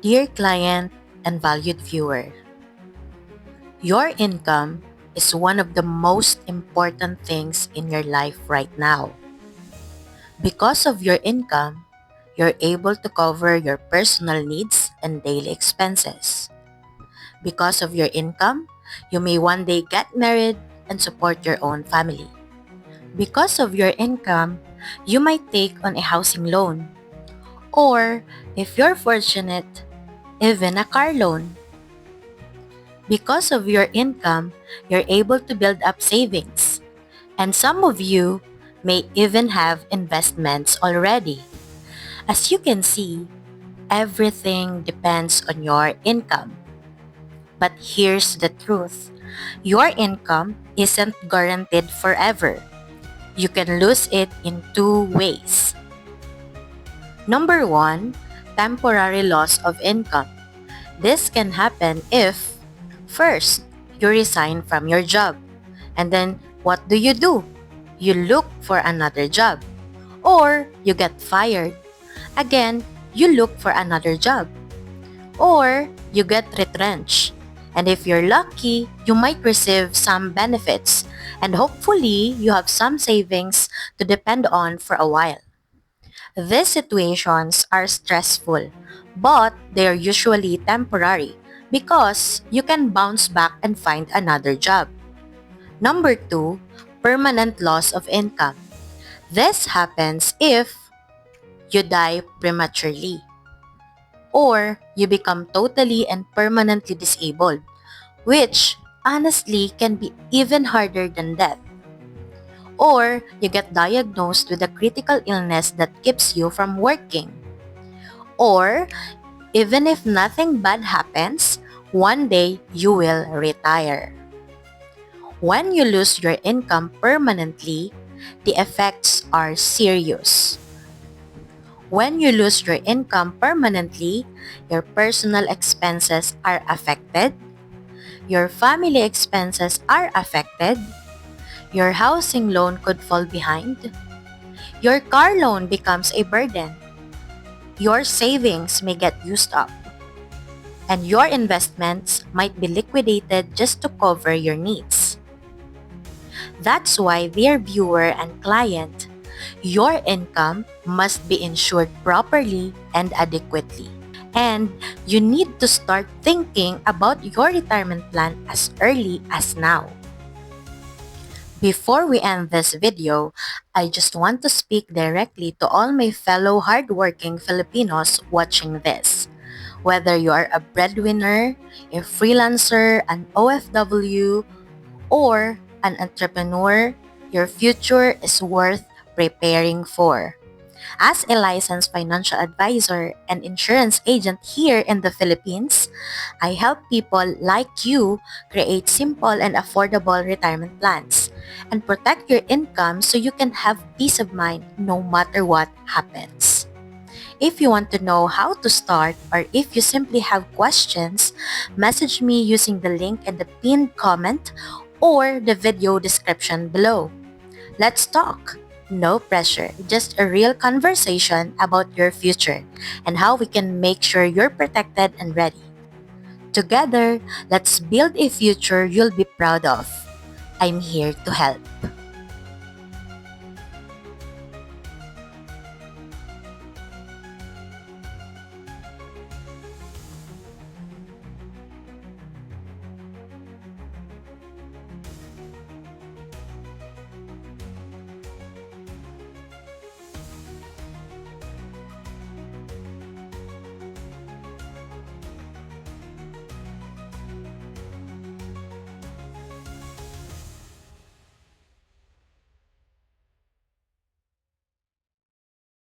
Dear client and valued viewer, your income is one of the most important things in your life right now. Because of your income, you're able to cover your personal needs and daily expenses. Because of your income, you may one day get married and support your own family. Because of your income, you might take on a housing loan, or if you're fortunate, even a car loan. Because of your income, you're able to build up savings. And some of you may even have investments already. As you can see, everything depends on your income. But here's the truth. Your income isn't guaranteed forever. You can lose it in two ways. Number one, temporary loss of income. This can happen if, first, you resign from your job. And then, what do? You look for another job. Or you get fired. Again, you look for another job. Or you get retrenched. And if you're lucky, you might receive some benefits. And hopefully, you have some savings to depend on for a while. These situations are stressful, but they are usually temporary because you can bounce back and find another job. Number two, permanent loss of income. This happens if you die prematurely or you become totally and permanently disabled, which honestly can be even harder than death. Or you get diagnosed with a critical illness that keeps you from working. Or even if nothing bad happens, one day you will retire. When you lose your income permanently, the effects are serious. When you lose your income permanently, your personal expenses are affected, your family expenses are affected, your housing loan could fall behind, your car loan becomes a burden, your savings may get used up, and your investments might be liquidated just to cover your needs. That's why, dear viewer and client, your income must be insured properly and adequately. And you need to start thinking about your retirement plan as early as now. Before we end this video, I just want to speak directly to all my fellow hardworking Filipinos watching this. Whether you are a breadwinner, a freelancer, an OFW, or an entrepreneur, your future is worth preparing for. As a licensed financial advisor and insurance agent here in the Philippines, I help people like you create simple and affordable retirement plans and protect your income so you can have peace of mind no matter what happens. If you want to know how to start or if you simply have questions, message me using the link in the pinned comment or the video description below. Let's talk. No pressure, just a real conversation about your future and how we can make sure you're protected and ready. Together, let's build a future you'll be proud of. I'm here to help.